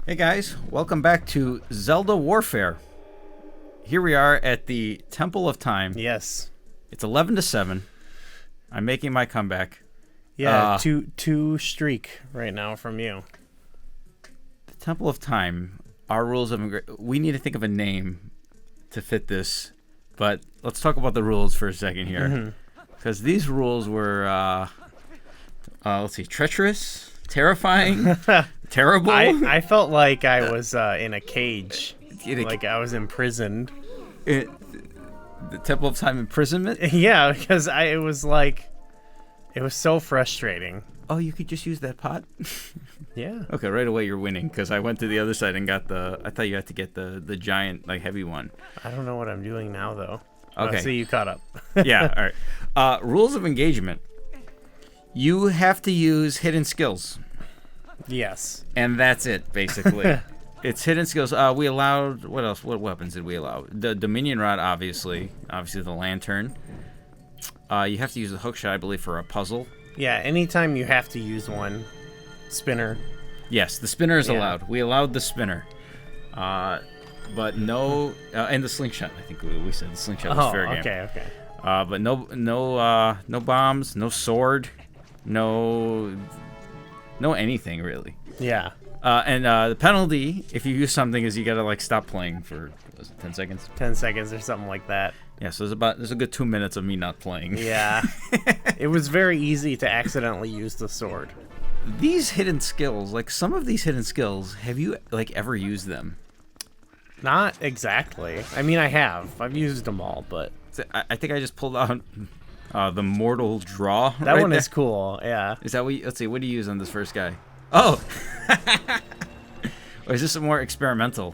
Hey guys, welcome back to Zelda Warfare. Here we are at the Temple of Time. Yes. It's 11 to 7. I'm making my comeback. Yeah, two streak right now from you. The Temple of Time. Our rules of we need to think of a name to fit this, but let's talk about the rules for a second here, because these rules were let's see, treacherous, terrifying, terrible. I felt like I was in a cage, like I was imprisoned. The Temple of Time imprisonment. Yeah, because it was so frustrating. Oh, you could just use that pot? Yeah. Okay, right away you're winning, because I went to the other side and got I thought you had to get the giant, heavy one. I don't know what I'm doing now, though. Okay. See, you caught up. Yeah, all right. Rules of engagement. You have to use hidden skills. Yes. And that's it, basically. It's hidden skills. We allowed, what else? What weapons did we allow? The Dominion Rod, obviously. Obviously, the lantern. You have to use the hookshot, I believe, for a puzzle. Yeah, anytime you have to use one. Spinner. Yes, the spinner is allowed. We allowed the spinner. But no, and the slingshot. I think we said the slingshot was fair game. Okay. But no bombs, no sword, no anything really. Yeah. And the penalty if you use something is you gotta stop playing for 10 seconds. 10 seconds or something like that. Yeah, so there's a good 2 minutes of me not playing. Yeah. It was very easy to accidentally use the sword. These hidden skills, some of these hidden skills, have you ever used them? Not exactly. I mean, I have. I've used them all, but I think I just pulled out the mortal draw. that one is cool. Yeah. Is that what? Let's see. What do you use on this first guy? Oh, or is this more experimental?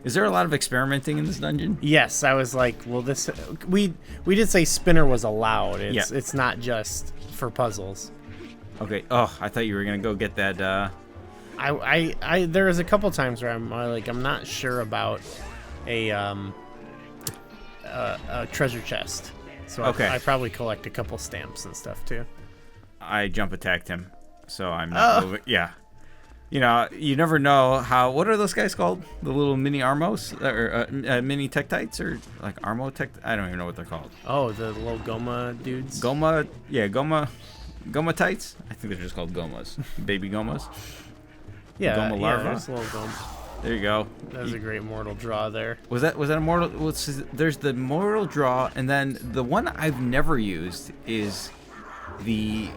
Is there a lot of experimenting in this dungeon? Yes, I was like, well, this we did say spinner was allowed. It's not just for puzzles. Okay. Oh, I thought you were gonna go get that. I there was a couple times where I'm not sure about a treasure chest. So okay. I probably collect a couple stamps and stuff too. I jump attacked him, so I'm not moving. Yeah. You know, you never know how. What are those guys called? The little mini Armos or mini Tektites or Armo Tech? I don't even know what they're called. Oh, the little Goma dudes. Goma, yeah, Goma tights. I think they're just called Gomas, baby Gomas. Yeah, Goma larva. there's little Goma. There you go. That was a great mortal draw there. Was that a mortal? There's the mortal draw, and then the one I've never used is the.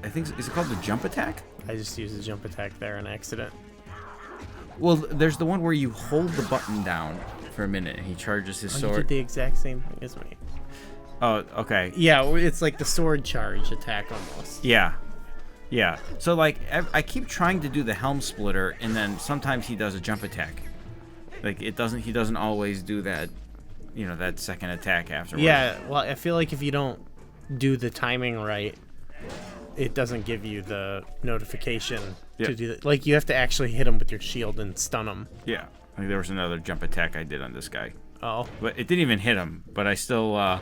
I think is it called the jump attack? I just used a jump attack there on accident. Well, there's the one where you hold the button down for a minute and he charges his sword. You did the exact same thing as me. Oh, okay. Yeah, it's like the sword charge attack almost. Yeah. So I keep trying to do the helm splitter, and then sometimes he does a jump attack. He doesn't always do that, that second attack afterwards. Yeah, well, I feel like if you don't do the timing right, it doesn't give you the notification to do that. You have to actually hit him with your shield and stun him. Yeah. There was another jump attack I did on this guy. Oh. But it didn't even hit him, but I still I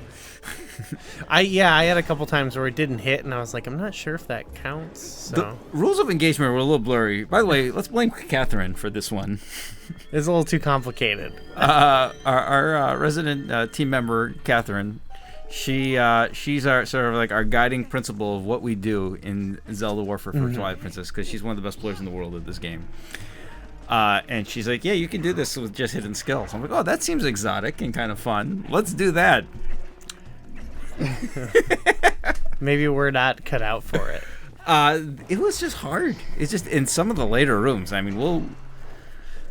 had a couple times where it didn't hit, and I was like, I'm not sure if that counts. So the rules of engagement were a little blurry. By the way, let's blame Catherine for this one. It's a little too complicated. Our resident team member, Catherine, she's our sort of our guiding principle of what we do in Zelda Warfare for Twilight Princess, because she's one of the best players in the world at this game. And she's like, yeah, you can do this with just hidden skills. I'm like, oh, that seems exotic and kind of fun. Let's do that. Maybe we're not cut out for it. It was just hard. It's just in some of the later rooms. I mean,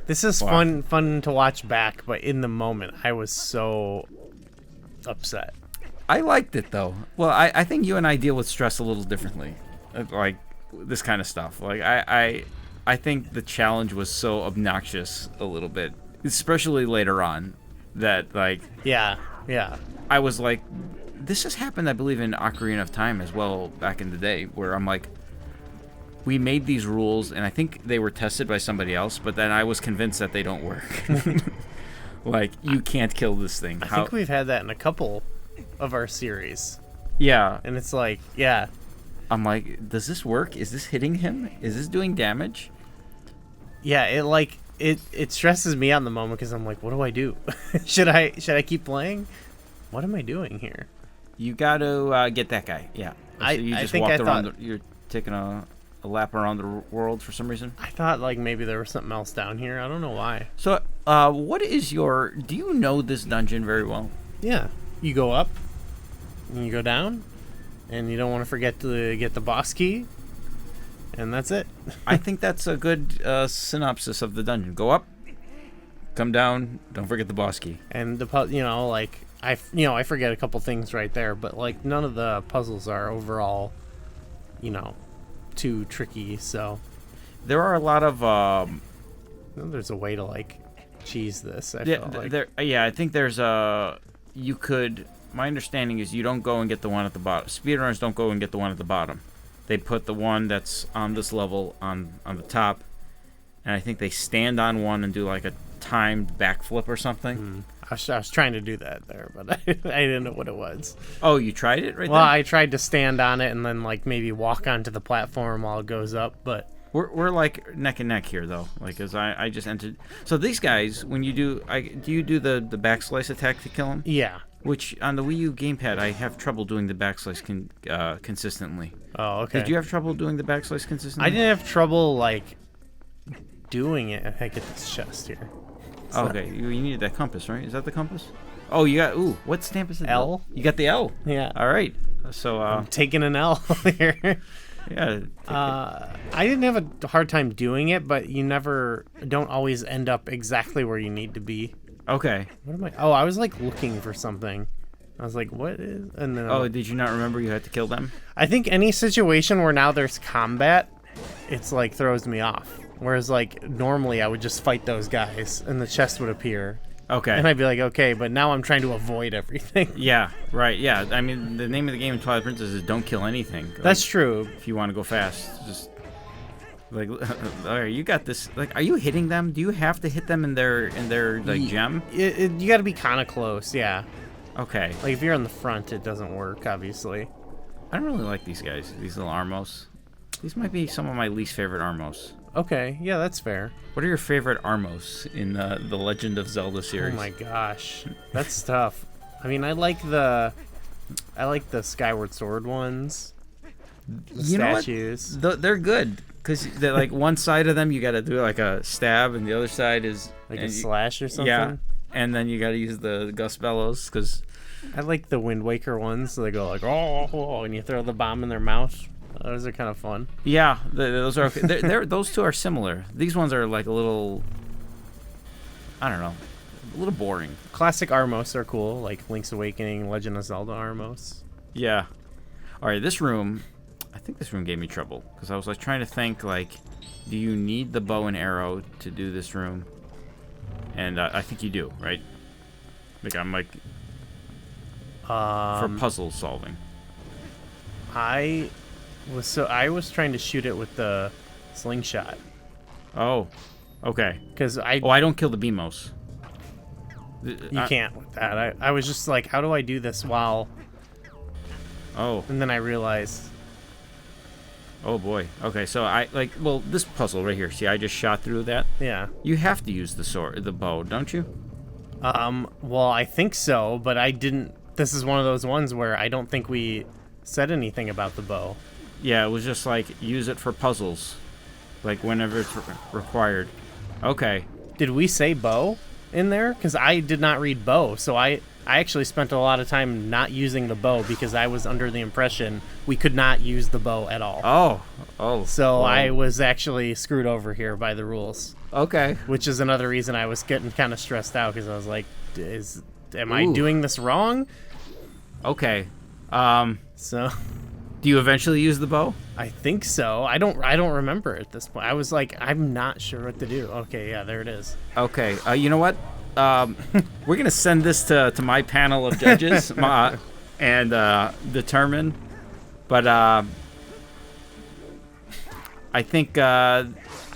This is fun to watch back, but in the moment, I was so upset. I liked it, though. Well, I think you and I deal with stress a little differently. This kind of stuff. I think the challenge was so obnoxious a little bit, especially later on, that Yeah. I was like, this has happened, I believe, in Ocarina of Time as well back in the day, where I'm like, we made these rules, and I think they were tested by somebody else, but then I was convinced that they don't work. You can't kill this thing. I think we've had that in a couple of our series. Yeah. And it's like, yeah. I'm like, does this work? Is this hitting him? Is this doing damage? Yeah, it stresses me out in the moment because I'm like, what do I do? should I keep playing? What am I doing here? You got to get that guy. Yeah. So you just walked around. You're taking a lap around the world for some reason. I thought like maybe there was something else down here. I don't know why. So, what is your? Do you know this dungeon very well? Yeah. You go up, and you go down, and you don't want to forget to get the boss key, and that's it. I think that's a good synopsis of the dungeon. Go up, come down, don't forget the boss key. And I forget a couple things right there, but like none of the puzzles are overall, too tricky. So there are a lot of. There's a way to like cheese this. I think there's a. You could. My understanding is you don't go and get the one at the bottom. Speedrunners don't go and get the one at the bottom. They put the one that's on this level on the top, and I think they stand on one and do like a timed backflip or something. I was trying to do that there, but I didn't know what it was. Oh, you tried it right Well, there? I tried to stand on it and then like maybe walk onto the platform while it goes up, but we're like neck and neck here though. Like, as I just entered. So these guys, when you do, do you do the backslice attack to kill them? Yeah. Which on the Wii U gamepad, I have trouble doing the backslice consistently. Oh, okay. Did you have trouble doing the backslice consistently? I didn't have trouble like doing it. I get this chest here. Okay, you needed that compass, right? Is that the compass? Oh, you got. Ooh, what stamp is it? L. You got the L. Yeah. All right. So I'm taking an L here. Yeah. I didn't have a hard time doing it, but you don't always end up exactly where you need to be. Okay. What am I? Oh, I was like looking for something. I was like, what is? And then did you not remember you had to kill them? I think any situation where now there's combat, it's like throws me off. Whereas like normally I would just fight those guys and the chest would appear. Okay. And I'd be like, okay, but now I'm trying to avoid everything. Yeah, right. Yeah. I mean, the name of the game in Twilight Princess is don't kill anything. That's true. If you want to go fast, just like, all right, you got this. Like, are you hitting them? Do you have to hit them in their like gem? You got to be kind of close, yeah. Okay. Like if you're in the front, it doesn't work, obviously. I don't really like these guys. These little Armos. These might be some of my least favorite Armos. Okay, yeah, that's fair. What are your favorite Armos in the Legend of Zelda series? Oh my gosh, that's tough. I mean, I like the Skyward Sword ones. The statues. They're good because they're like one side of them you got to do like a stab, and the other side is like a slash or something. Yeah, and then you got to use the Gus Bellows because. I like the Wind Waker ones. So they go like oh, and you throw the bomb in their mouth. Those are kind of fun. Yeah, those are. Those two are similar. These ones are like a little. I don't know, a little boring. Classic Armos are cool, like Link's Awakening, Legend of Zelda Armos. Yeah. All right, this room. I think this room gave me trouble because I was like trying to think like, do you need the bow and arrow to do this room? And I think you do, right? Like I'm like. For puzzle solving. I was trying to shoot it with the slingshot. Oh, okay. Because I don't kill the Beamos. You can't with that. I was just like, how do I do this while? Oh. And then I realized. Oh boy. Okay, so this puzzle right here. See, I just shot through that. Yeah. You have to use the bow, don't you? Well, I think so, but I didn't. This is one of those ones where I don't think we said anything about the bow. Yeah, it was just like, use it for puzzles. Like, whenever it's required. Okay. Did we say bow in there? Because I did not read bow, so I actually spent a lot of time not using the bow because I was under the impression we could not use the bow at all. Oh. So I was actually screwed over here by the rules. Okay. Which is another reason I was getting kind of stressed out because I was like, am I doing this wrong? Okay. So, do you eventually use the bow? I think so. I don't remember at this point. I was like, I'm not sure what to do. Okay, yeah, there it is. Okay. You know what? We're gonna send this to my panel of judges and determine. But I think I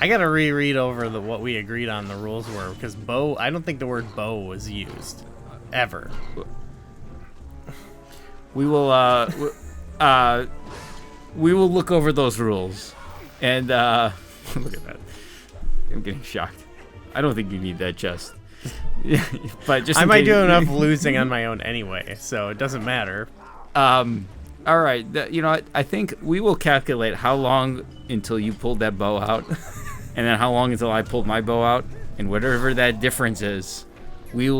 gotta reread over what we agreed on the rules were because bow. I don't think the word bow was used ever. We will look over those rules, and look at that. I'm getting shocked. I don't think you need that chest. But just I might do case- enough losing on my own anyway, so it doesn't matter. All right. You know what? I think we will calculate how long until you pulled that bow out, and then how long until I pulled my bow out, and whatever that difference is, we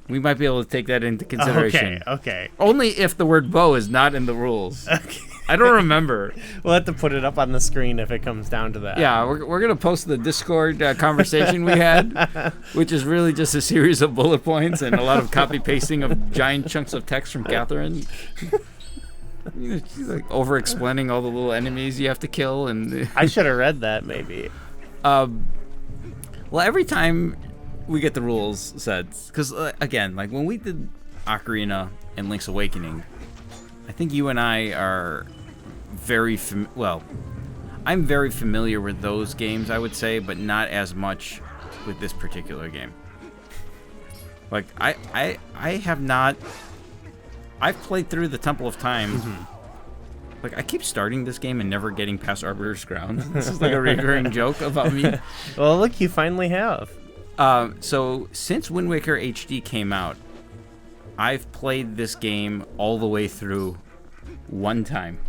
might be able to take that into consideration. Okay. Only if the word bow is not in the rules. Okay. I don't remember. We'll have to put it up on the screen if it comes down to that. Yeah, we're going to post the Discord conversation we had, which is really just a series of bullet points and a lot of copy-pasting of giant chunks of text from Catherine. She's like over-explaining all the little enemies you have to kill. And I should have read that, maybe. well, every time we get the rules said, because, again, like when we did Ocarina and Link's Awakening, I think you and I are very I'm very familiar with those games, I would say, but not as much with this particular game. Like I have not. I've played through the Temple of Time. Mm-hmm. Like I keep starting this game and never getting past Arbiter's Grounds. This is like a recurring joke about me. Well, look, you finally have. So since Wind Waker HD came out, I've played this game all the way through one time.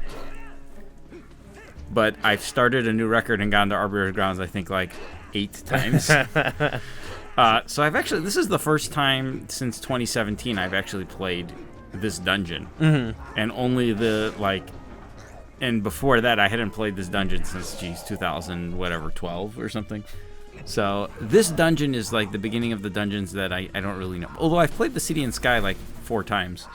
But I've started a new record and gone to Arbiter's Grounds, I think, like 8 times. So I've actually, this is the first time since 2017 I've actually played this dungeon. Mm-hmm. And only and before that I hadn't played this dungeon since, 2012 or something. So this dungeon is like the beginning of the dungeons that I don't really know. Although I've played the City and Sky like 4 times.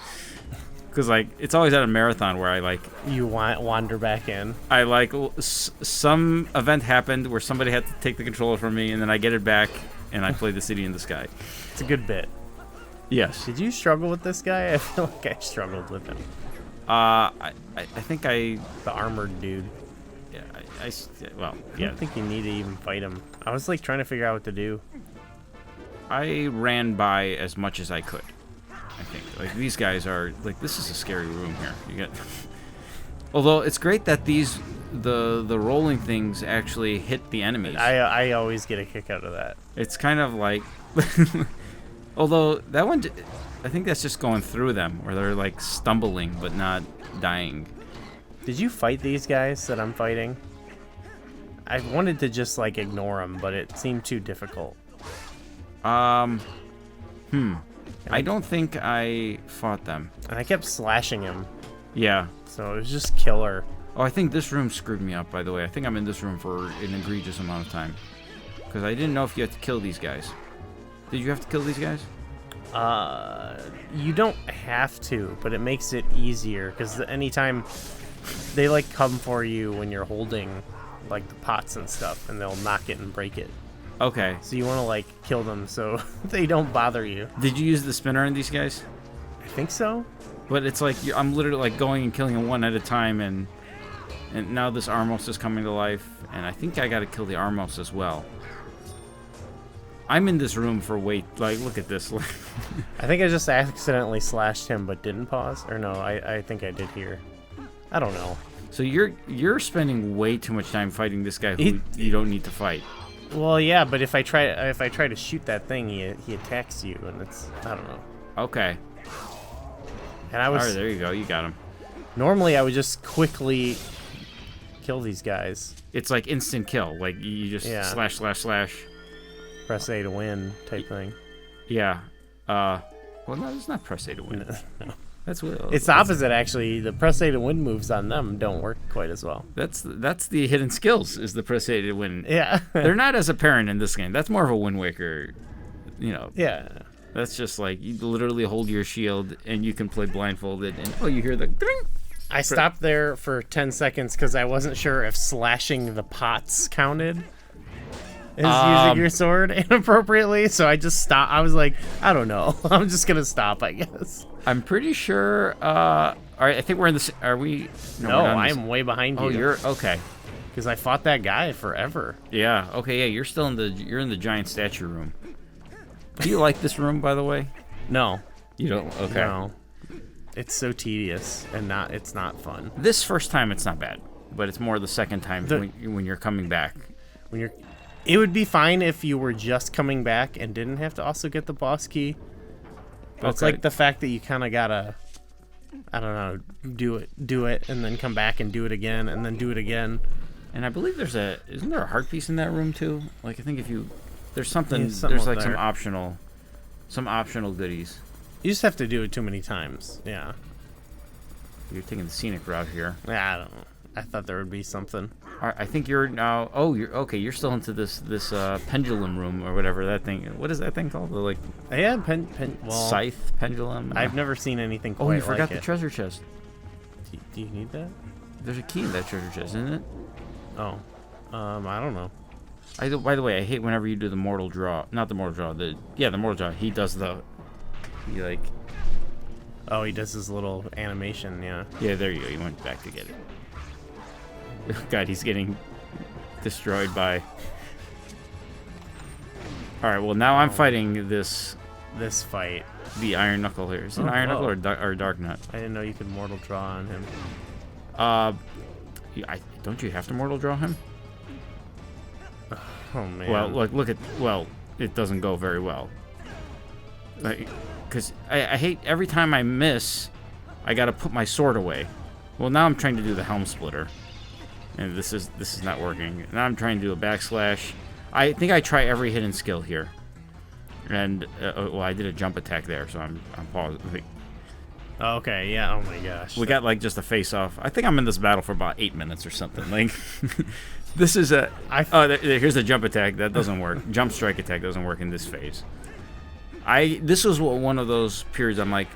Because like it's always at a marathon where I like... You wander back in. I like... some event happened where somebody had to take the controller from me and then I get it back and I play the City in the Sky. It's a good bit. Yes. Did you struggle with this guy? I feel like I struggled with him. I think I... The armored dude. Yeah, I don't think you need to even fight him. I was like trying to figure out what to do. I ran by as much as I could. I think like these guys are like, this is a scary room here. You get, although it's great that the rolling things actually hit the enemies. I always get a kick out of that. It's kind of like, although that one, I think that's just going through them where they're like stumbling but not dying. Did you fight these guys that I'm fighting? I wanted to just like ignore them, but it seemed too difficult. I don't think I fought them. And I kept slashing him. Yeah. So it was just killer. Oh, I think this room screwed me up, by the way. I think I'm in this room for an egregious amount of time. Because I didn't know if you had to kill these guys. Did you have to kill these guys? You don't have to, but it makes it easier. Because anytime they like come for you when you're holding like the pots and stuff, and they'll knock it and break it. Okay. So you want to like kill them so they don't bother you. Did you use the spinner on these guys? I think so. But it's like I'm literally like going and killing them one at a time, and now this Armos is coming to life, and I think I got to kill the Armos as well. I'm in this room for like look at this. I think I just accidentally slashed him but didn't pause. Or no, I think I did here. I don't know. So you're spending way too much time fighting this guy who you don't need to fight. Well, yeah, but if I try to shoot that thing, he attacks you, and it's, I don't know. Okay. And I was. All right, there you go. You got him. Normally, I would just quickly kill these guys. It's like instant kill. Like you just slash. Press A to win type thing. Yeah. Well, no, it's not press A to win. No. That's what. It's the opposite, actually. The press A to win moves on them don't work quite as well. That's the hidden skills, is the press A to win. Yeah. They're not as apparent in this game. That's more of a Wind Waker, Yeah. That's just like you literally hold your shield and you can play blindfolded, and you hear the ding. I stopped there for 10 seconds because I wasn't sure if slashing the pots counted as using your sword inappropriately, so I just stopped. I was like, I don't know. I'm just going to stop, I guess. I'm pretty sure. All right, I think we're in the. Are we? No, I'm way behind you. Oh, you're okay. Because I fought that guy forever. Yeah. Okay. Yeah. You're still in the giant statue room. Do you like this room, by the way? No. You don't. Okay. No. It's so tedious and it's not fun. This first time it's not bad, but it's more the second time when you're coming back. It would be fine if you were just coming back and didn't have to also get the boss key. But it's like the fact that you kind of gotta, I don't know, do it, and then come back and do it again, and then do it again. And I believe isn't there a heart piece in that room too? Like I think there's something, something there's like there. some optional goodies. You just have to do it too many times. Yeah. You're taking the scenic route here. Yeah, I don't know. I thought there would be something. I think you're now. Oh, you're okay. You're still into this pendulum room or whatever that thing. What is that thing called? The Yeah, well, scythe pendulum. I've never seen anything quite Oh, you like forgot the it. treasure chest. Do you need that? There's a key in that treasure chest, isn't it? Oh, I don't know. By the way, I hate whenever you do the mortal draw. Not the mortal draw. The mortal draw. He does he like. Oh, he does his little animation. Yeah. Yeah, there you go. You went back to get it. God, he's getting destroyed by. All right. Well, now I'm fighting this fight. The Iron Knuckle here. Is it an Iron Knuckle or Dark Nut? I didn't know you could mortal draw on him. Don't you have to mortal draw him? Oh man. Well, it doesn't go very well. Because I hate every time I miss, I gotta put my sword away. Well, now I'm trying to do the helm splitter, and this is not working. Now I'm trying to do a backslash. I think I try every hidden skill here, and I did a jump attack there, so I'm paused. Okay, yeah. Oh my gosh. We got like just a face off. I think I'm in this battle for about 8 minutes or something. Like, this is here's the jump attack that doesn't work. Jump strike attack doesn't work in this phase. This was one of those periods I'm like,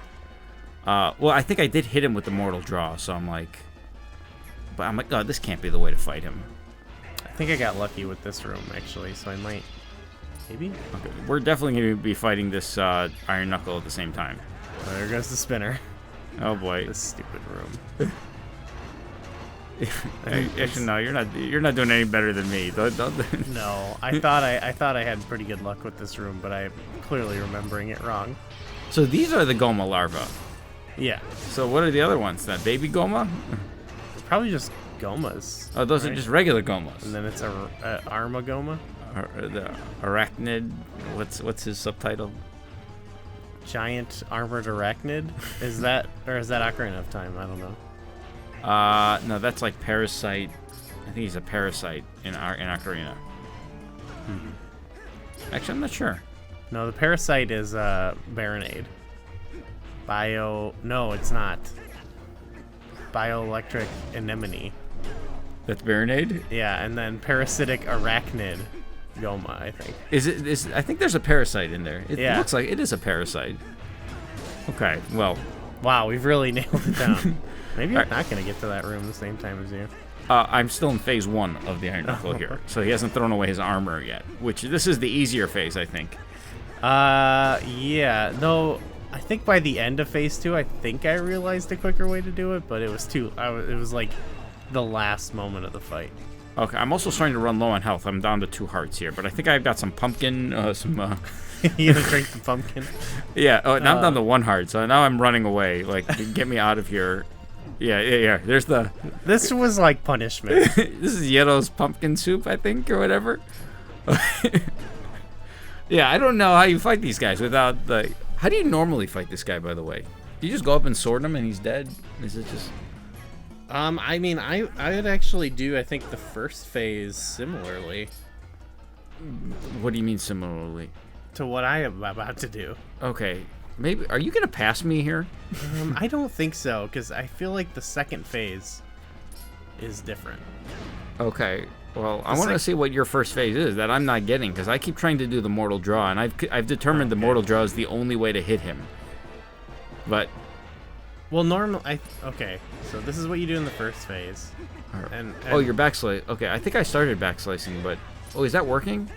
well, I think I did hit him with the mortal draw, so I'm like, God, this can't be the way to fight him. I think I got lucky with this room actually, so I might, maybe. Okay, we're definitely going to be fighting this Iron Knuckle at the same time. Oh, there goes the spinner. Oh boy, This stupid room. Actually, no, you're not doing any better than me. Don't. No, I thought I had pretty good luck with this room, but I'm clearly remembering it wrong. So these are the Goma larvae. Yeah. So what are the other ones? That baby Goma? It's probably just Gomas. Oh, those are just regular Gomas. And then it's a Arma Goma. The arachnid. What's his subtitle? Giant armored arachnid. Is that Ocarina of Time? I don't know. No, that's like Parasite. I think he's a Parasite in Ocarina. Actually, I'm not sure. No, the Parasite is Baronade. No, it's not. Bioelectric anemone. That's Baronade? Yeah, and then Parasitic Arachnid Goma, I think. I think there's a Parasite in there. It Yeah. looks like it is a Parasite. Okay, well. Wow, we've really nailed it down. Maybe I'm not going to get to that room the same time as you. I'm still in phase 1 of the Iron Knuckle here. So he hasn't thrown away his armor yet. Which, this is the easier phase, I think. Yeah. No, I think by the end of phase 2, I think I realized a quicker way to do it, but it was it was like the last moment of the fight. Okay, I'm also starting to run low on health. I'm down to 2 hearts here, but I think I've got some pumpkin, You gonna drink the pumpkin? Yeah, now I'm down to 1 heart, so now I'm running away. Like, get me out of here. Yeah. There's the... This was like punishment. This is Yellow's pumpkin soup, I think, or whatever. Yeah, I don't know how you fight these guys without the... How do you normally fight this guy, by the way? Do you just go up and sword him and he's dead? Is it just... I mean, I would actually do, I think, the first phase similarly What do you mean similarly? to what I am about to do. Okay, maybe... Are you going to pass me here? I don't think so, because I feel like the second phase is different. Okay, well, I want to see what your first phase is that I'm not getting, because I keep trying to do the mortal draw, and I've determined the mortal draw is the only way to hit him. But... Well, okay, so this is what you do in the first phase. And oh, you're backslice. Okay, I think I started backslicing, but... Oh, is that working?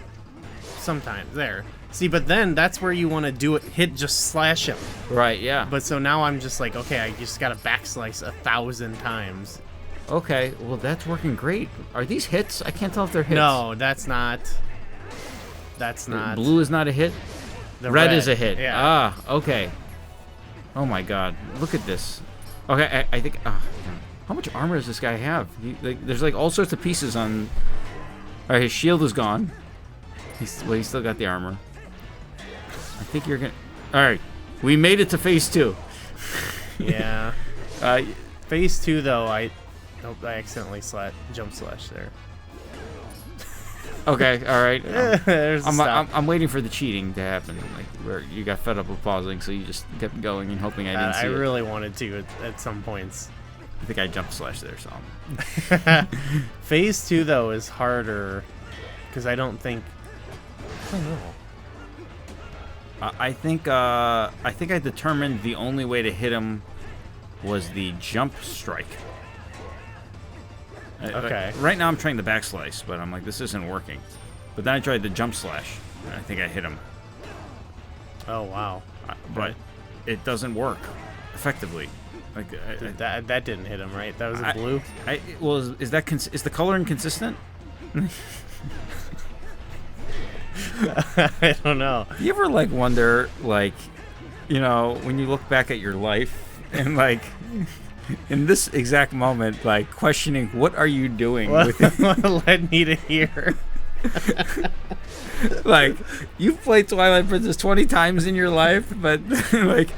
sometimes there. See, but then that's where you want to do it, just slash him. Right, yeah. But so now I'm just like, okay, I just got to backslice 1,000 times. Okay, well, that's working great. Are these hits? I can't tell if they're hits. No, that's not. Blue is not a hit? The red is a hit. Yeah. Ah, okay. Oh my god, look at this. Okay, I think... how much armor does this guy have? There's like all sorts of pieces on... Alright, his shield is gone. He's still got the armor. I think you're gonna. All right, we made it to phase 2. Yeah. Phase 2 though, I accidentally jump slash there. Okay, all right. I'm waiting for the cheating to happen, like where you got fed up with pausing, so you just kept going and hoping I didn't see it. I really wanted to at some points. I think I jump slash there, so. Phase 2 though is harder because I don't know. I think I determined the only way to hit him was the jump strike. Okay. Right now I'm trying the backslice, but I'm like, this isn't working. But then I tried the jump slash, and I think I hit him. Oh wow! But it doesn't work effectively. Like that didn't hit him, right? That was a blue. Is the color inconsistent? I don't know. You ever like wonder, like, you know, when you look back at your life and like in this exact moment, like questioning what are you doing with it? What led me to here? Like, you've played Twilight Princess 20 times in your life, but like,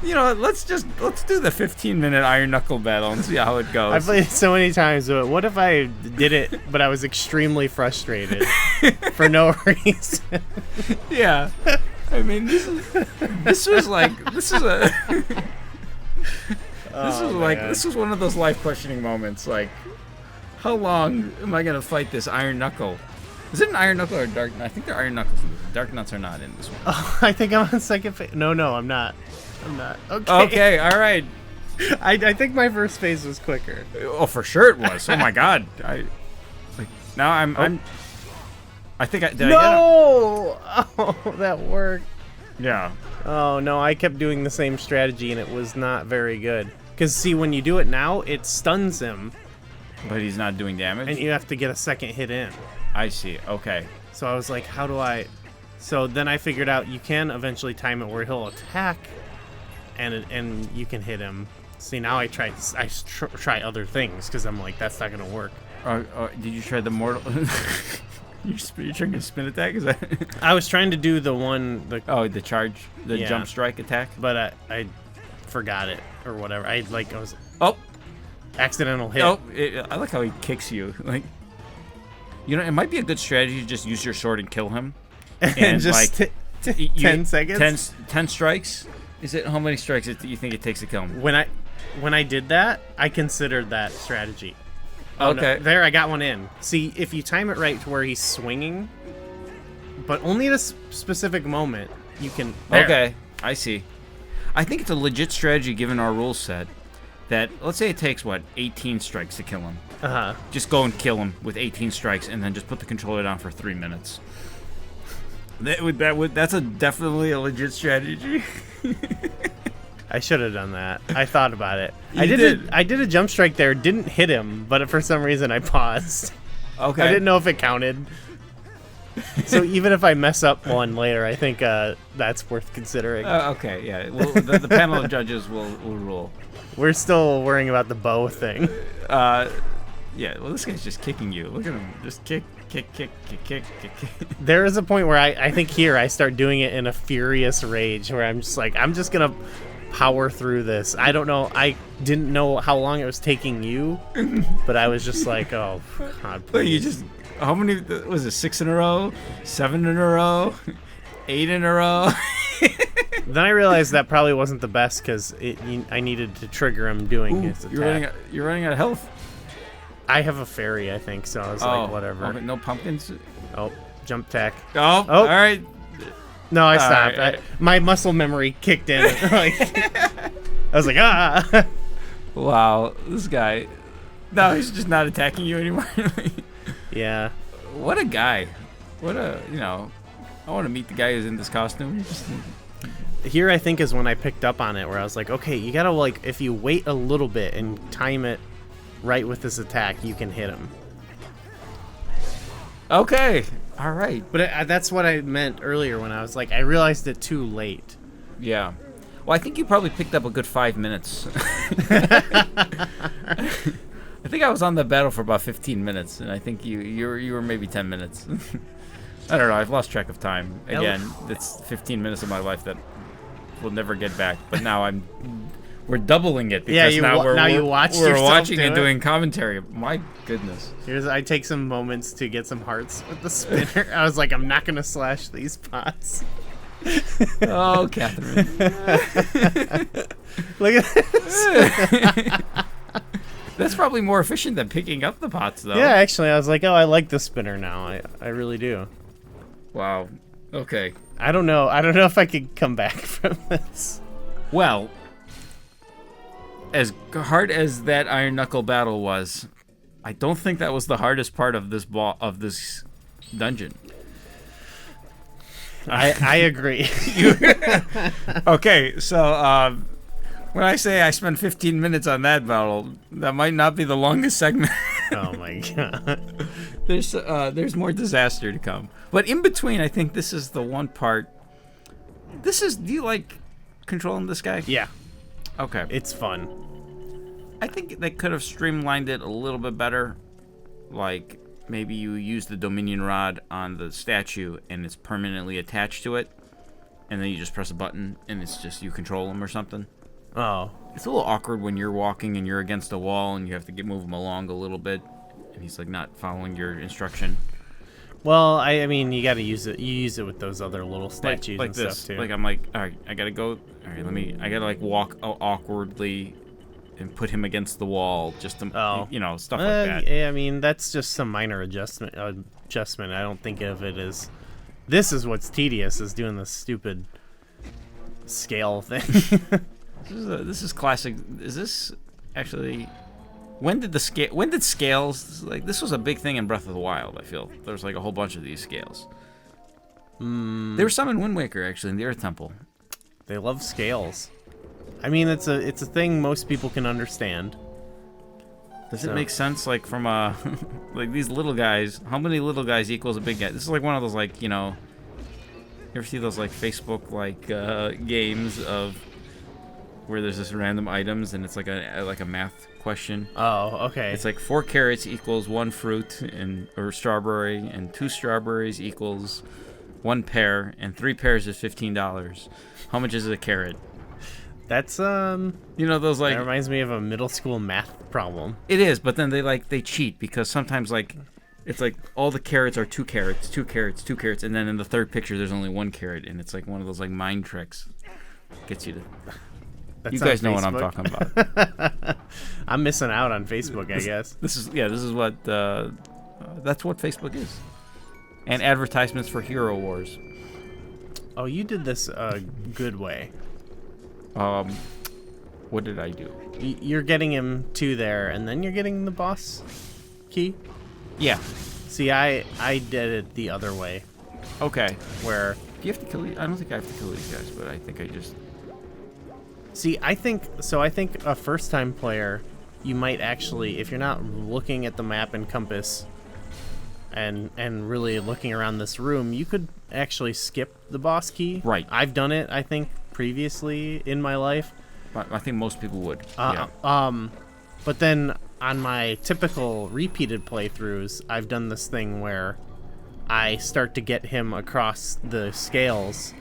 you know, let's do the 15-minute Iron Knuckle battle and see how it goes. I've played it so many times, but what if I did it, but I was extremely frustrated for no reason? Yeah. I mean, this was one of those life questioning moments. Like, how long am I gonna fight this Iron Knuckle? Is it an Iron Knuckle or a Dark? I think they're Iron Knuckles. Dark Nuts are not in this one. Oh, I think I'm on second phase. No, I'm not. Okay. Okay, all right. I think my first phase was quicker. Oh, for sure it was. Oh my god. I think I did. No! Oh, that worked. Yeah. Oh no, I kept doing the same strategy and it was not very good. Because see, when you do it now, it stuns him. But he's not doing damage? And you have to get a second hit in. I see. Okay. So I was like, how do I... So then I figured out you can eventually time it where he'll attack and you can hit him. See, now I try other things because I'm like, that's not going to work. Did you try the mortal... You're trying to spin attack? Is that... I was trying to do the charge, jump strike attack? But I forgot it or whatever. I was... Oh! Accidental hit. Oh, I like how he kicks you. Like, you know, it might be a good strategy to just use your sword and kill him. And just like 10 seconds? 10 strikes? Is it how many strikes do you think it takes to kill him? When I did that, I considered that strategy. Okay. No, there, I got one in. See, if you time it right to where he's swinging, but only at a specific moment, you can... There. Okay, I see. I think it's a legit strategy given our rule set that, let's say it takes, 18 strikes to kill him. Uh-huh. Just go and kill him with 18 strikes and then just put the controller down for 3 minutes. That's definitely a legit strategy. I should have done that. I thought about it. I did a jump strike there, didn't hit him, but for some reason I paused. Okay. I didn't know if it counted. So even if I mess up one later, I think that's worth considering. Okay, yeah. Well, the panel of judges will rule. We're still worrying about the bow thing. Yeah, well, this guy's just kicking you. Look at him. Just kick. There is a point where I think here I start doing it in a furious rage where I'm just like, I'm just going to power through this. I don't know. I didn't know how long it was taking you, but I was just like, oh, God, please. You just, how many, was it 6 in a row? 7 in a row? 8 in a row? Then I realized that probably wasn't the best because I needed to trigger him doing his attack. You're running out of health. I have a fairy, I think, so I was like, whatever. Okay, no pumpkins? Oh, jump attack. Oh, all right. No, I stopped. Right. My muscle memory kicked in. I was like, ah. Wow, this guy. No, he's just not attacking you anymore. Yeah. What a guy. What a, I want to meet the guy who's in this costume. Here, I think, is when I picked up on it, where I was like, okay, you gotta, if you wait a little bit and time it right with this attack, you can hit him. Okay. All right. But that's what I meant earlier when I was like, I realized it too late. Yeah. Well, I think you probably picked up a good 5 minutes. I think I was on the battle for about 15 minutes, and I think you were maybe 10 minutes. I don't know. I've lost track of time. Again, it's 15 minutes of my life that we'll never get back. But now we're doubling it because you we're yourself watching do and it. doing commentary. My goodness. I take some moments to get some hearts with the spinner. I was like, I'm not gonna slash these pots. Oh, Catherine. Look at this. That's probably more efficient than picking up the pots, though. Yeah, actually, I was like, oh, I like the spinner now. I really do. Wow. Okay. I don't know if I could come back from this. Well, as hard as that iron knuckle battle was, I don't think that was the hardest part of this dungeon. I agree. Okay, so when I say I spent 15 minutes on that battle, that might not be the longest segment. Oh my god. There's more disaster to come. But in between, I think this is the one part. Do you like controlling this guy? Yeah, Okay. it's fun. I think they could have streamlined it a little bit better. Like, maybe you use the Dominion Rod on the statue and it's permanently attached to it. And then you just press a button and it's just you control him or something. Oh. It's a little awkward when you're walking and you're against a wall and you have to move him along a little bit. And he's like not following your instruction. Well, I mean, you got to use it. You use it with those other little statues like and this. stuff too. Like I'm like, all right, I gotta go. All right, I gotta like walk awkwardly and put him against the wall just to, stuff like that. Yeah, I mean, that's just some minor adjustment. I don't think of it as. This is what's tedious, is doing this stupid scale thing. This is classic. Is this actually? When did scales, like, this was a big thing in Breath of the Wild, I feel. There was like a whole bunch of these scales. There were some in Wind Waker, actually, in the Earth Temple. They love scales. I mean, it's a thing most people can understand. Does it make sense, like, from like these little guys? How many little guys equals a big guy? This is like one of those, like, you ever see those like Facebook like games of where there's just random items and it's like a math question. Oh, okay. It's like 4 carrots equals 1 fruit or strawberry, and 2 strawberries equals 1 pear, and 3 pears is $15. How much is a carrot? That's those like. That reminds me of a middle school math problem. It is, but then they cheat because sometimes like it's like all the carrots are 2 carrots, 2 carrots, 2 carrots, and then in the third picture there's only 1 carrot, and it's like one of those like mind tricks. Gets you to. That's you guys know what I'm talking about. I'm missing out on Facebook, I guess. This is what that's what Facebook is. And advertisements for Hero Wars. Oh, you did this a good way. What did I do? You're getting him to there, and then you're getting the boss key? Yeah. See, I did it the other way. Okay. Where... Do you have to kill these? I don't think I have to kill these guys, but I think I just... See, I think a first-time player, you might actually, if you're not looking at the map and compass and really looking around this room, you could actually skip the boss key. Right. I've done it, I think, previously in my life. I think most people would. But then on my typical repeated playthroughs, I've done this thing where I start to get him across the scales,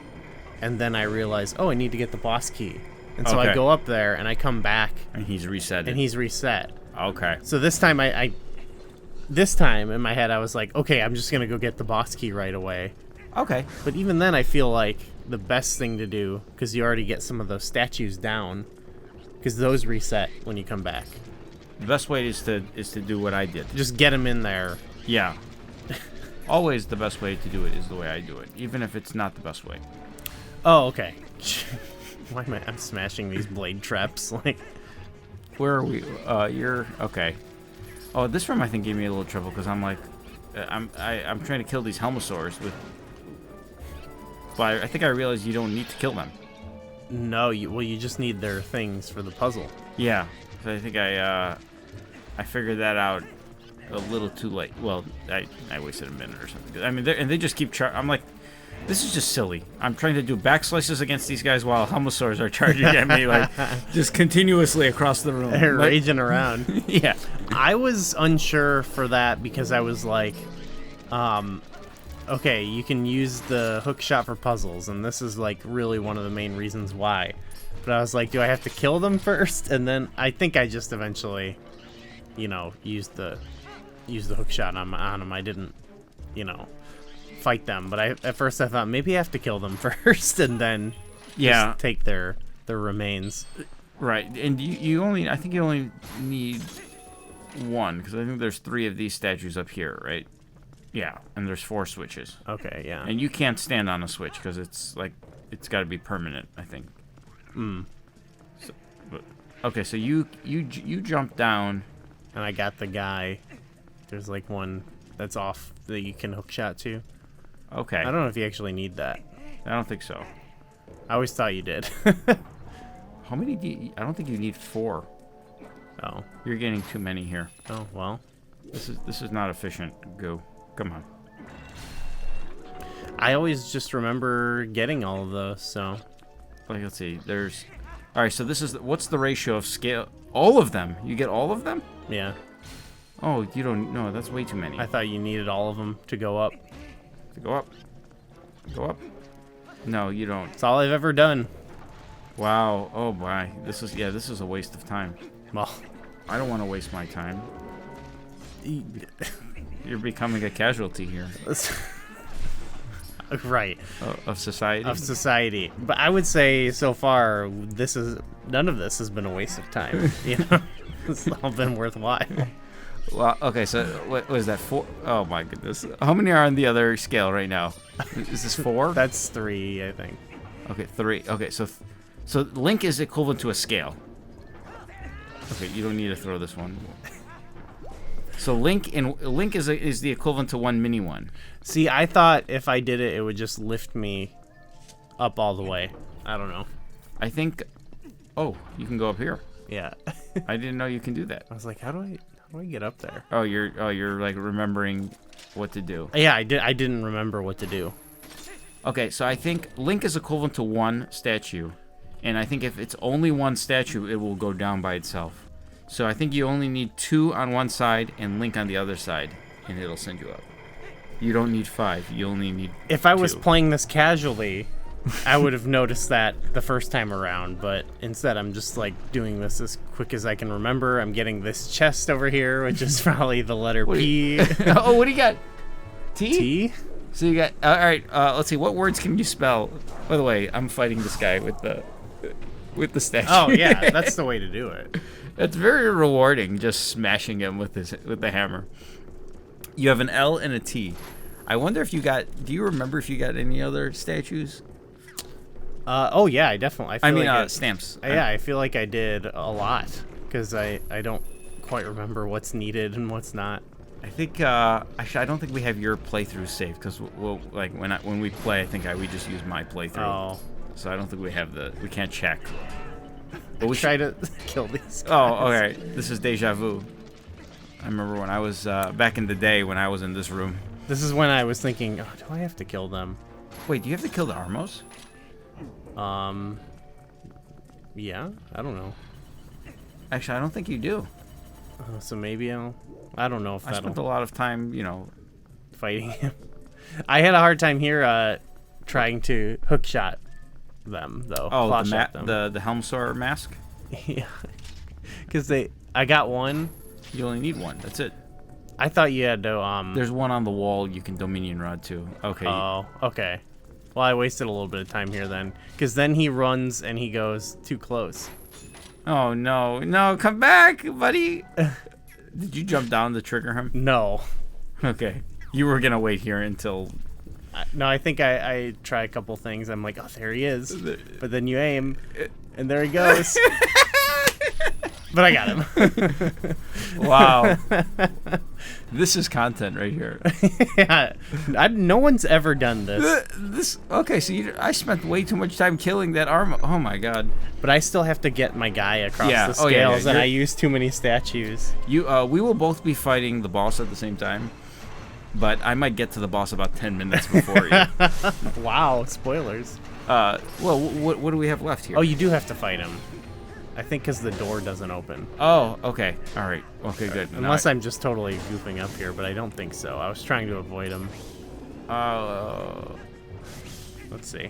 and then I realize, oh, I need to get the boss key. And so I go up there, and I come back. And he's reset. Okay. So this time, this time in my head, I was like, okay, I'm just going to go get the boss key right away. Okay. But even then, I feel like the best thing to do, because you already get some of those statues down, because those reset when you come back. The best way is to do what I did. Just get them in there. Yeah. Always the best way to do it is the way I do it, even if it's not the best way. Oh, okay. Why am I'm smashing these blade traps? Like, where are we? You're okay. Oh, this room I think gave me a little trouble because I'm like, I'm trying to kill these Helmosaurs with. But I think I realized you don't need to kill them. No, you just need their things for the puzzle. Yeah, so I think I figured that out a little too late. Well, I wasted a minute or something. I mean, they just keep I'm like, this is just silly. I'm trying to do back slices against these guys while Helmosaurs are charging at me, like, just continuously across the room. They're raging around. Yeah. I was unsure for that because I was like, okay, you can use the hook shot for puzzles, and this is like really one of the main reasons why. But I was like, do I have to kill them first? And then I think I just eventually, you know, used the hook shot on them. I didn't, you know, fight them. But at first I thought maybe I have to kill them first and then just take their remains. Right, and I think you only need one, because I think there's 3 of these statues up here, right? Yeah, and there's 4 switches. Okay, yeah. And you can't stand on a switch because it's got to be permanent, I think. So, okay, so you jump down, and I got the guy. There's like one that's off that you can hook shot to. Okay. I don't know if you actually need that. I don't think so. I always thought you did. How many do you? I don't think you need 4. Oh. You're getting too many here. Oh well. This is not efficient. Go. Come on. I always just remember getting all of those. So. Like, let's see. There's. All right. So this is what's the ratio of scale? All of them. You get all of them? Yeah. Oh, you don't. No, that's way too many. I thought you needed all of them to go up. To go up. Go up. No, you don't. It's all I've ever done. Wow. Oh my. This is a waste of time. Well, I don't want to waste my time. You're becoming a casualty here. Right. Of society? Of society. But I would say so far, none of this has been a waste of time. You know? It's all been worthwhile. Well, okay, so what was that, 4? Oh my goodness. How many are on the other scale right now? Is this 4? That's 3, I think. Okay, 3. Okay, so Link is equivalent to a scale. Okay, you don't need to throw this one. So Link is the equivalent to 1 mini one. See, I thought if I did it, it would just lift me up all the way. I don't know. I think. Oh, you can go up here. Yeah. I didn't know you can do that. I was like, how do I get up there? Oh, you're like remembering what to do. Yeah, I didn't remember what to do. Okay, so I think Link is equivalent to 1 statue. And I think if it's only 1 statue, it will go down by itself. So I think you only need 2 on one side and Link on the other side, and it'll send you up. You don't need 5. You only need 2. If I was playing this casually, I would have noticed that the first time around. But instead, I'm just like doing this as quick as I can remember. I'm getting this chest over here, which is probably the letter P. Oh, what do you got? T? T? So you got... all right, let's see. What words can you spell? By the way, I'm fighting this guy with the statue. Oh, yeah. That's the way to do it. It's very rewarding just smashing him with the hammer. You have an L and a T. I wonder if you got... Do you remember if you got any other statues? Oh, yeah, I definitely... I mean, stamps. Yeah, I feel like I did a lot. Because I don't quite remember what's needed and what's not. I think... actually, I don't think we have your playthrough saved. Because we'll, like, when we play, I think we just use my playthrough. Oh. So I don't think we have we can't check. But we try to kill these guys. Oh, okay. This is deja vu. I remember when I was back in the day when I was in this room. This is when I was thinking, oh, do I have to kill them? Wait, do you have to kill the Armos? Yeah, I don't know. Actually, I don't think you do. So maybe I don't know if I spent a lot of time, fighting him. I had a hard time here trying to hook shot them though. Oh, the Helmsor mask? Yeah. Because I got one. You only need 1. That's it. I thought you had to There's one on the wall you can Dominion Rod to. Okay. Oh, okay. Well, I wasted a little bit of time here then. Because then he runs and he goes too close. Oh, no, come back, buddy. Did you jump down to trigger him? No. Okay. You were going to wait here until... No, I think I try a couple things. I'm like, oh, there he is. But then you aim, and there he goes. But I got him. Wow. This is content right here. Yeah. No one's ever done this. Okay, so I spent way too much time killing that arm. Oh, my God. But I still have to get my guy across the scales, yeah. and I use too many statues. We will both be fighting the boss at the same time. But I might get to the boss about 10 minutes before you. Wow, spoilers. Well, what do we have left here? Oh, you do have to fight him. I think because the door doesn't open. Oh, okay. All right. Okay, good. Unless I'm just totally goofing up here, but I don't think so. I was trying to avoid him. Let's see.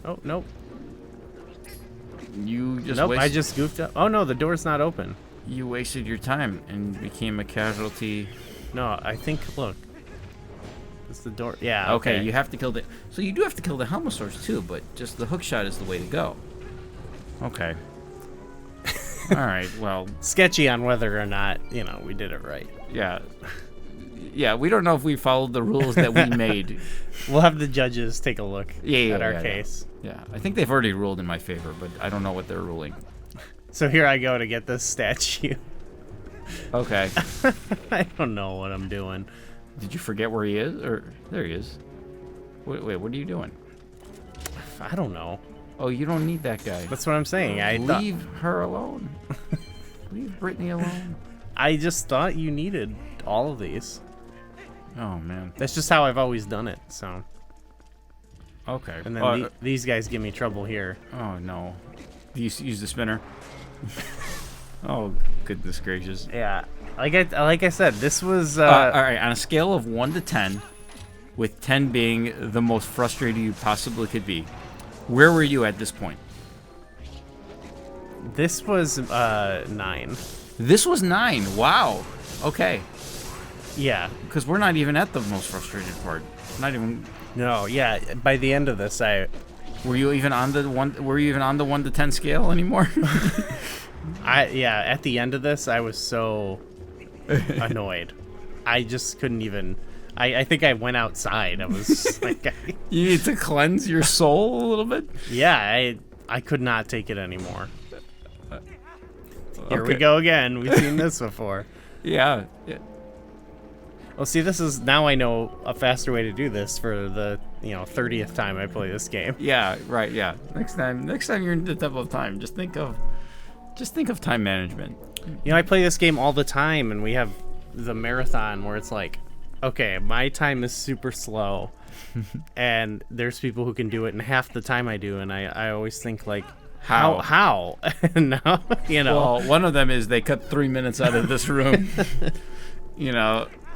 Oh, nope. You just Nope, I just goofed up. Oh, no, the door's not open. You wasted your time and became a casualty. No, I think, look. It's the door. Yeah, Okay, you have to kill the... So you do have to kill the Helmosaurs too, but just the hookshot is the way to go. Okay. All right, well... Sketchy on whether or not, we did it right. Yeah. Yeah, we don't know if we followed the rules that we made. We'll have the judges take a look at our case. Yeah, I think they've already ruled in my favor, but I don't know what they're ruling. So here I go to get this statue. Okay. I don't know what I'm doing. Did you forget where he is? Or there he is. Wait, what are you doing? I don't know. Oh, you don't need that guy. That's what I'm saying. Leave her alone. Leave Brittany alone. I just thought you needed all of these. Oh, man. That's just how I've always done it, so. Okay. And then these guys give me trouble here. Oh, no. Do you use the spinner? Oh, goodness gracious. Yeah. Like I said, this was... all right, on a scale of 1 to 10, with 10 being the most frustrated you possibly could be, where were you at this point? This was 9. This was 9. Wow. Okay. Yeah. Because we're not even at the most frustrated part. Not even... No, yeah. By the end of this, Were you even on the 1 to 10 scale anymore? At the end of this, I was so annoyed. I just couldn't even... I think I went outside. I was like... You need to cleanse your soul a little bit? Yeah, I could not take it anymore. Here we Okay. go again. We've seen this before. Yeah. Well, see, this is... Now I know a faster way to do this for the, 30th time I play this game. Yeah, right, yeah. Next time you're in the Temple of Time, just think of time management. I play this game all the time, and we have the marathon where it's like, okay, my time is super slow, and there's people who can do it in half the time I do, and I always think, like, how? No, Well, one of them is they cut 3 minutes out of this room.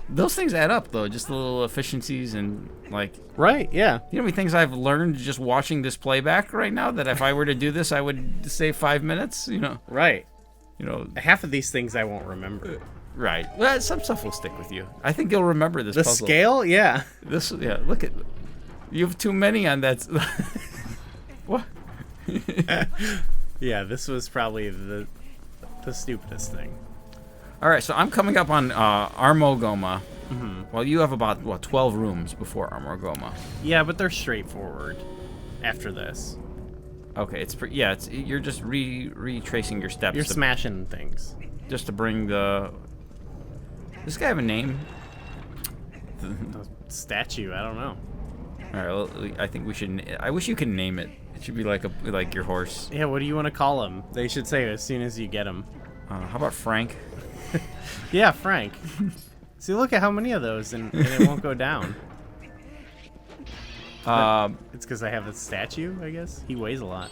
Those things add up, though, just the little efficiencies and, like... Right, yeah. You know how many things I've learned just watching this playback right now that if I were to do this, I would save 5 minutes, Right. Half of these things I won't remember. Right. Well, some stuff will stick with you. I think you'll remember this The puzzle. scale? Yeah. Look at... You have too many on that... What? Yeah, this was probably the stupidest thing. All right, so I'm coming up on Arnold Goma. Mm-hmm. Well, you have about 12 rooms before Arnold Goma. Yeah, but they're straightforward after this. Okay, you're just retracing your steps. You're smashing things. Just to bring the... Does this guy have a name? The statue, I don't know. All right, well, I think we should... I wish you could name it. It should be like your horse. Yeah, what do you want to call him? They should say it as soon as you get him. How about Frank? Yeah, Frank. See, look at how many of those, and it won't go down. It's because I have a statue, I guess. He weighs a lot.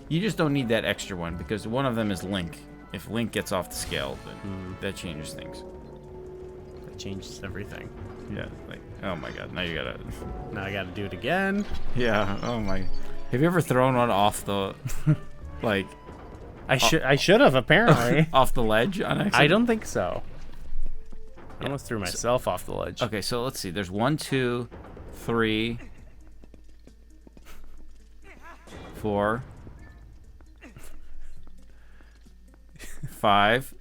You just don't need that extra one, because one of them is Link. If Link gets off the scale, then that changes things. That changes everything. Yeah, oh my god, now I gotta do it again. Yeah, oh my... Have you ever thrown one off the... I should have, apparently. Off the ledge on accident? I don't think so. I almost threw myself off the ledge. Okay, so let's see. There's 1, 2, 3, 4, 5,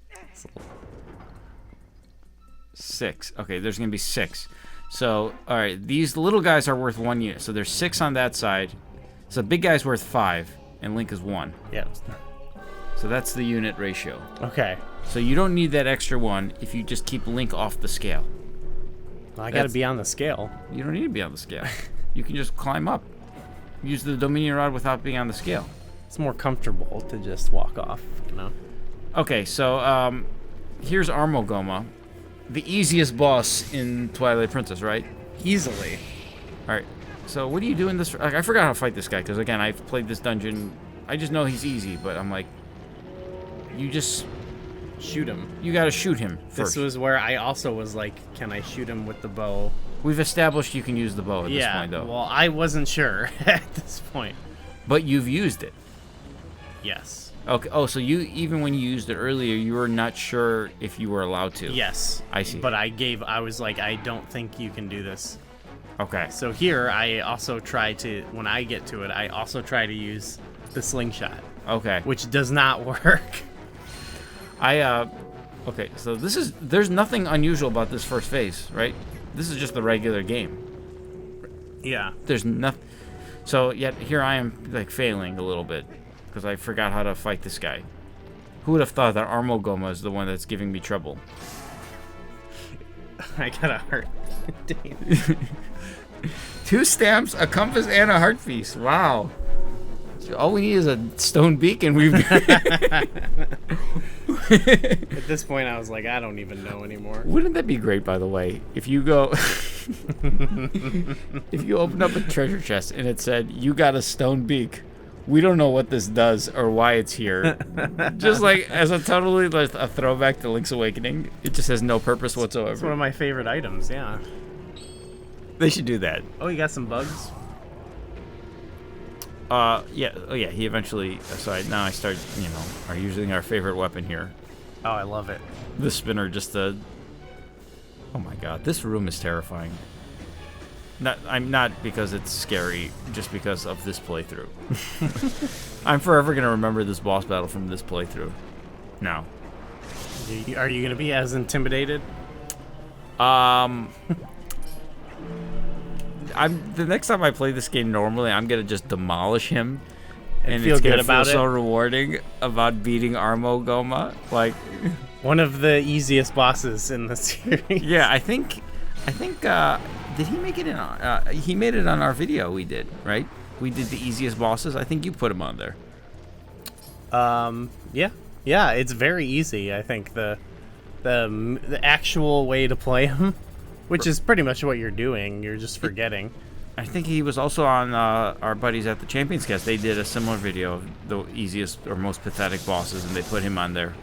6. Okay, there's gonna be 6. So, all right, these little guys are worth 1 unit. So there's 6 on that side. So big guy's worth 5, and Link is 1. Yeah. So that's the unit ratio. Okay. So you don't need that extra one if you just keep Link off the scale. Well, I gotta be on the scale. You don't need to be on the scale. You can just climb up. Use the Dominion Rod without being on the scale. It's more comfortable to just walk off, Okay, so here's Arnold Goma, the easiest boss in Twilight Princess, right? Easily. All right. So what do you do in this? I forgot how to fight this guy because again I've played this dungeon. I just know he's easy, but I'm like, you just shoot him. You gotta shoot him first. This was where I also was like, can I shoot him with the bow We've established you can use the bow at this point, though. Well, I wasn't sure at this point. But you've used it. Yes. Okay. Oh, so you even when you used it earlier, you were not sure if you were allowed to. Yes. I see. But I was like, I don't think you can do this. Okay. So here, I also try to, when I get to it, I also try to use the slingshot. Okay. Which does not work. Okay, so there's nothing unusual about this first phase, right? This is just the regular game. Yeah. There's nothing. So, yet here I am, like, failing a little bit. Because I forgot how to fight this guy. Who would have thought that Arnold Goma is the one that's giving me trouble? I got a heart. Damn. 2 stamps, a compass, and a heart piece. Wow. All we need is a stone beak, and we've... At this point, I was like, I don't even know anymore. Wouldn't that be great, by the way? If you go... if you open up a treasure chest and it said, you got a stone beak. We don't know what this does or why it's here. Just like as a totally like, a throwback to Link's Awakening. It just has no purpose whatsoever. It's one of my favorite items, yeah. They should do that. Oh, you got some bugs? Yeah. Oh, yeah. He eventually... So now I start, are using our favorite weapon here. Oh, I love it. The spinner just to... Oh, my God. This room is terrifying. I'm not because it's scary, just because of this playthrough. I'm forever going to remember this boss battle from this playthrough. Now. Are you going to be as intimidated? The next time I play this game normally, I'm going to just demolish him. And feel it's good gonna about feel it? so rewarding about beating Arnold Goma. Like, One of the easiest bosses in the series. yeah, I think did he make it in? He made it on our video we did, right? We did the easiest bosses. I think you put him on there. Yeah, it's very easy. I think the actual way to play him, which is pretty much what you're doing. You're just forgetting. I think he was also on our buddies at the Champions Cast. They did a similar video of the easiest or most pathetic bosses, and they put him on there.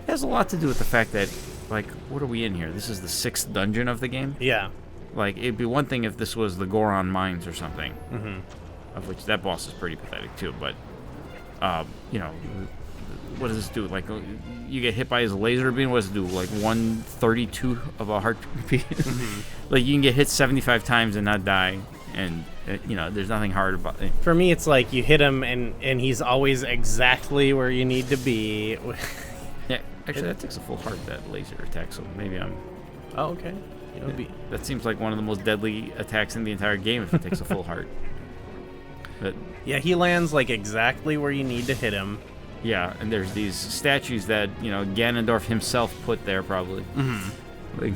It has a lot to do with the fact that, like, what are we in here? This is the 6th dungeon of the game. Yeah. Like, it'd be one thing if this was the Goron Mines or something, Mm-hmm. of which that boss is pretty pathetic too. But, what does this do? Like, you get hit by his laser beam. What does it do? Like 1/32 of a heart beat. Mm-hmm. Like, you can get hit 75 times and not die, and there's nothing hard about it. For me, it's like you hit him and he's always exactly where you need to be. Yeah, actually, that takes a full heart, that laser attack. So maybe I'm. Oh, okay. That seems like one of the most deadly attacks in the entire game if it takes a full heart. But Yeah, he lands like exactly where you need to hit him. yeah, and there's these statues that Ganondorf himself put there probably. Mm-hmm. Like,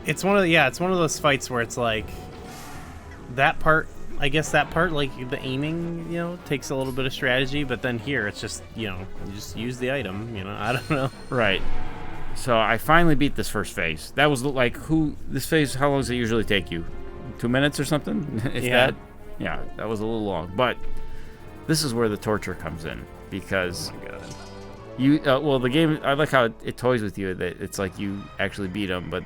It's one of those fights where it's like that part. I guess that part, like the aiming, takes a little bit of strategy. But then here, it's just you just use the item. I don't know. right. So I finally beat this first phase. That was like this phase. How long does it usually take you? 2 minutes or something? If Yeah. that. Yeah, that was a little long. But this is where the torture comes in because Oh my god. the game. I like how it toys with you that it's like you actually beat him, but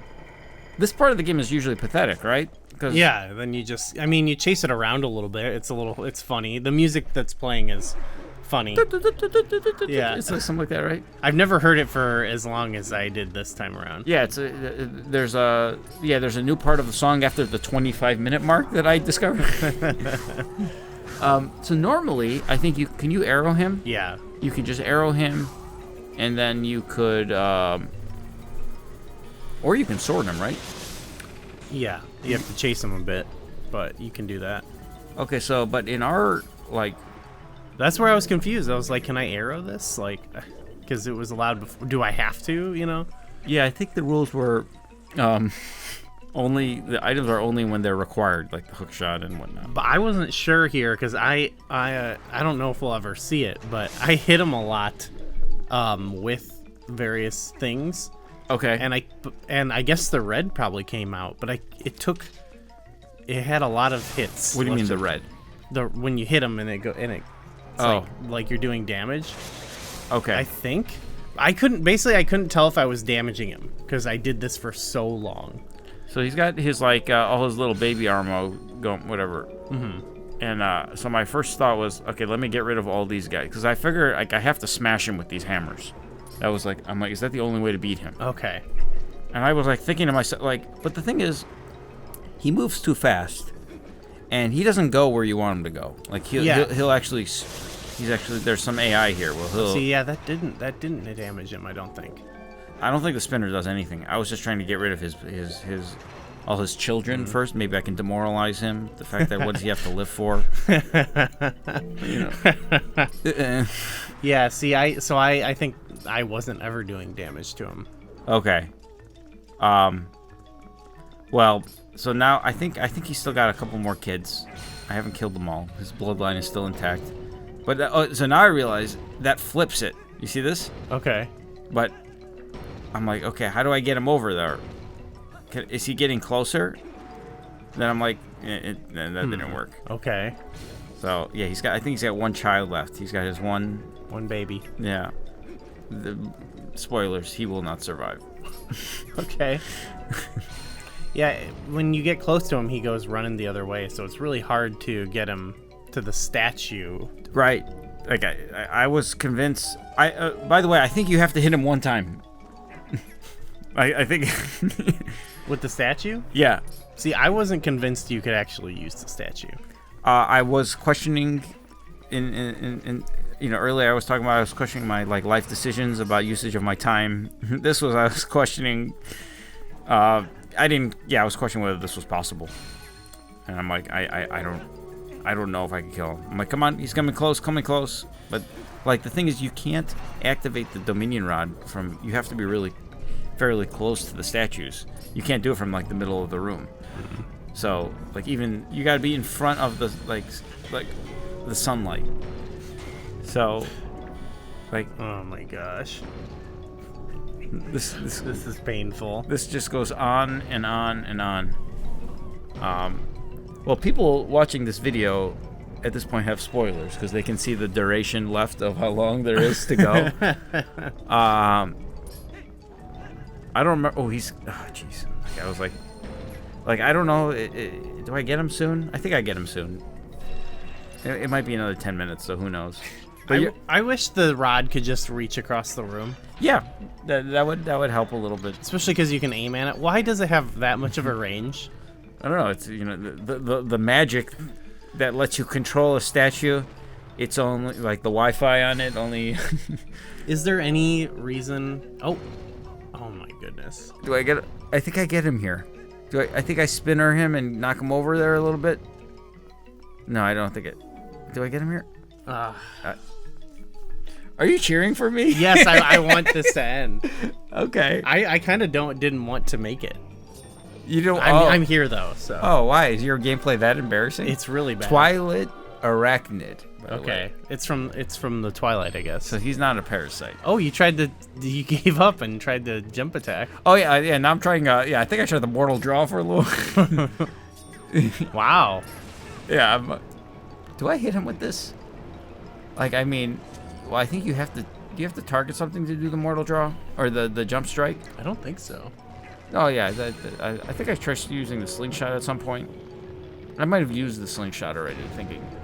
this part of the game is usually pathetic, right? Yeah, then you chase it around a little bit. It's funny. The music that's playing is funny. Yeah. It's like something like that, right? I've never heard it for as long as I did this time around. Yeah, there's a new part of the song after the 25-minute mark that I discovered. So normally, I think can you arrow him? Yeah. You can just arrow him, and then you could, or you can sword him, right? Yeah. You have to chase him a bit, but you can do that. Okay, so but in our That's where I was confused. I was like, can I arrow this? Like, because it was allowed before. Do I have to, Yeah, I think the rules were only the items are only when they're required, like the hook shot and whatnot. But I wasn't sure here because I don't know if we'll ever see it, but I hit him a lot with various things. Okay. And I guess the red probably came out, but it had a lot of hits. What do you mean the red? When you hit him and it's like you're doing damage. Okay. I think I couldn't tell if I was damaging him because I did this for so long. So he's got his like all his little baby armor going, whatever. Mm-hmm. And so my first thought was, okay, let me get rid of all these guys because I figure like I have to smash him with these hammers. That was like, I'm like, is that the only way to beat him? Okay. And I was like thinking to myself, like, but the thing is, he moves too fast, and he doesn't go where you want him to go. Like he'll actually, he's actually there's some AI here. Well, he'll see. Yeah, that didn't damage him. I don't think. I don't think the spinner does anything. I was just trying to get rid of his all his children first. Maybe I can demoralize him. The fact that what does he have to live for? You know. Yeah. See, I think I wasn't ever doing damage to him. Okay. Well, so now I think he's still got a couple more kids. I haven't killed them all. His bloodline is still intact. But so now I realize that flips it. You see this? Okay. But I'm like, okay, how do I get him over there? Is he getting closer? Then I'm like, that didn't work. Okay. So yeah, I think he's got one child left. He's got his one baby. Yeah. Spoilers, he will not survive. Okay. Yeah, when you get close to him, he goes running the other way, so it's really hard to get him to the statue. Right. Like I was convinced. By the way, I think you have to hit him one time. I think. With the statue? Yeah. See, I wasn't convinced you could actually use the statue. I was questioning in earlier I was talking about I was questioning my like life decisions about usage of my time. I was questioning I was questioning whether this was possible. And I'm like I don't know if I can kill him. I'm like, come on, he's coming close. But like the thing is you can't activate the Dominion Rod you have to be really fairly close to the statues. You can't do it from like the middle of the room. Mm-hmm. So like even you got to be in front of the like the sunlight. So like oh my gosh. This is painful. This just goes on and on and on. Well, people watching this video at this point have spoilers because they can see the duration left of how long there is to go. I don't remember. Oh, jeez. Okay, I was like, I don't know. Do I get him soon? I think I get him soon. It might be another 10 minutes, so who knows? But I wish the rod could just reach across the room. Yeah, that would help a little bit. Especially because you can aim at it. Why does it have that much of a range? I don't know. It's the magic that lets you control a statue. It's only like the Wi-Fi on it only. Is there any reason? Oh my goodness. Do I get? I think I get him here. I think I spinner him and knock him over there a little bit. No, I don't think it. Do I get him here? Are you cheering for me? Yes, I want this to end. Okay. I kind of didn't want to make it. You don't. I'm here though. So. Oh, why is your gameplay that embarrassing? It's really bad. Twilight Arachnid. Okay, it's from the Twilight, I guess. So he's not a parasite. Oh, you gave up and tried to jump attack. Oh yeah. Now I'm trying. I think I tried the mortal draw for a little. Wow. Yeah. Do I hit him with this? Like, I mean, well, I think you have to. Do you have to target something to do the mortal draw or the jump strike? I don't think so. Oh yeah, I think I tried using the slingshot at some point. I might have used the slingshot already.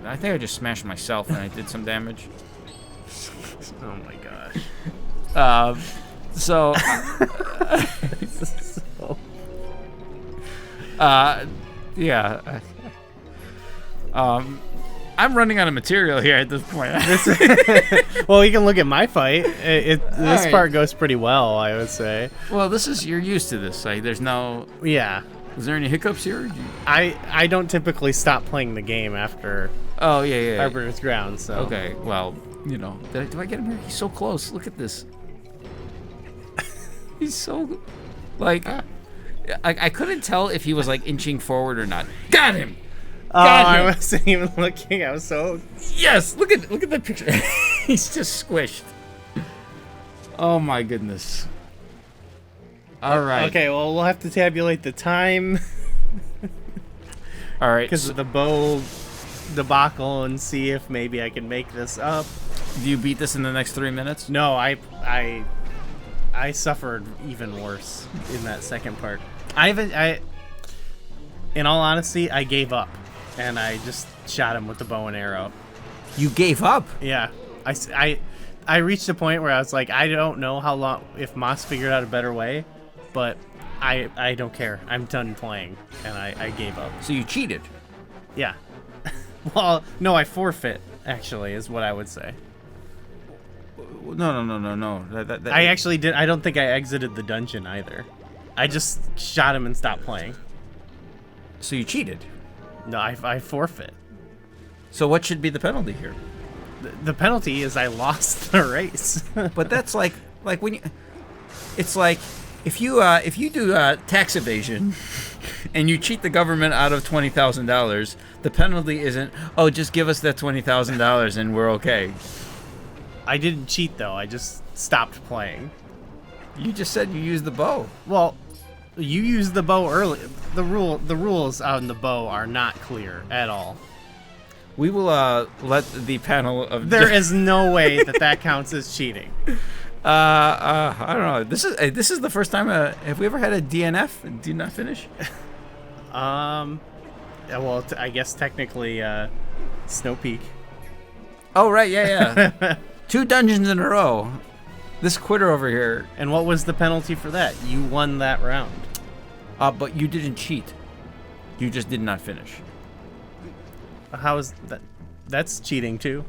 I think I just smashed myself and I did some damage. Oh my gosh. So. Yeah. I'm running out of material here at this point. Well, you can look at my fight. This part goes pretty well, I would say. Well, you're used to this. Like, there's no. Yeah. Was there any hiccups here? I don't typically stop playing the game after. Oh yeah. Arbiter's Ground. So. Okay. Well, do I get him here? He's so close. Look at this. He's so, like, I couldn't tell if he was like inching forward or not. Got him. I wasn't even looking. I was so. Yes. Look at the picture. He's just squished. Oh my goodness. All right. Okay. Well, we'll have to tabulate the time. All right. Because of the bow debacle, and see if maybe I can make this up. Do you beat this in the next 3 minutes? No, I suffered even worse in that second part. I In all honesty, I gave up, and I just shot him with the bow and arrow. You gave up? Yeah. I reached a point where I was like, I don't know how long, if Moss figured out a better way, but I don't care. I'm done playing, and I gave up. So you cheated? Yeah. Well, no, I forfeit, actually, is what I would say. No. I actually did. I don't think I exited the dungeon either. I just shot him and stopped playing. So you cheated? No, I forfeit. So what should be the penalty here? The penalty is I lost the race. But that's like when you, it's like if you do tax evasion and you cheat the government out of $20,000, the penalty isn't, oh, just give us that $20,000 and we're okay. I didn't cheat though. I just stopped playing. You just said you used the bow. Well, you used the bow early. The rules on the bow are not clear at all. We will let the panel of. There is no way that counts as cheating. I don't know. This is the first time. Have we ever had a DNF? Do not finish? Yeah, well, I guess technically, Snow Peak. Oh right, yeah. 2 dungeons in a row. This quitter over here. And what was the penalty for that? You won that round. But you didn't cheat. You just did not finish. How is that? That's cheating too.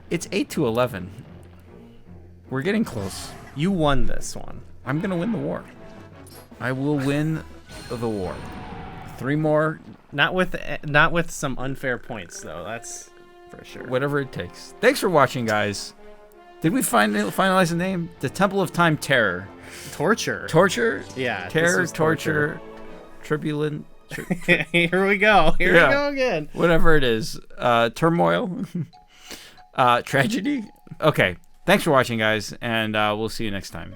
It's 8-11. We're getting close. You won this one. I'm gonna win the war. I will win the war. 3 more. Not with some unfair points though. That's for sure. Whatever it takes. Thanks for watching, guys. Did we finalize the name? The Temple of Time Terror. Torture. Torture? Yeah. Terror, torture, turbulent. Here we go. Here we go again. Whatever it is. Turmoil. Tragedy. Okay. Thanks for watching, guys, and we'll see you next time.